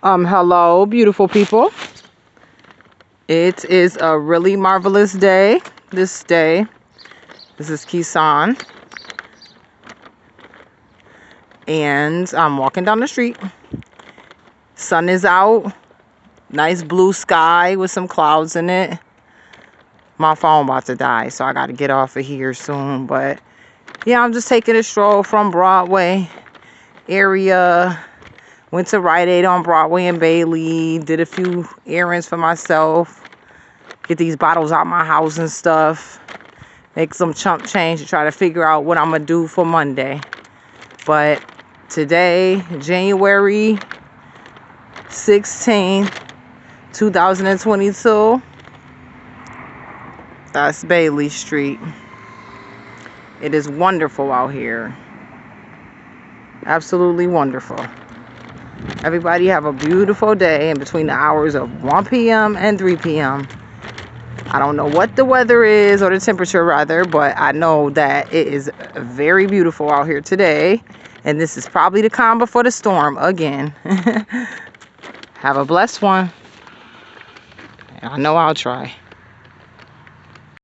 Hello, beautiful people. It is a really marvelous day. This is Kisan. And I'm walking down the street. Sun is out. Nice blue sky with some clouds in it. My phone about to die, so I got to get off of here soon. But yeah, I'm just taking a stroll from Broadway area. Went to Rite Aid on Broadway and Bailey. Did a few errands for myself. Get these bottles out my house and stuff. Make some chump change to try to figure out what I'm going to do for Monday. But today, January 16th, 2022. That's Bailey Street. It is wonderful out here. Absolutely wonderful. Everybody have a beautiful day in between the hours of 1 p.m. and 3 p.m. I don't know what the weather is, or the temperature rather, but I know that it is very beautiful out here today. And this is probably the calm before the storm again. Have a blessed one. I know I'll try.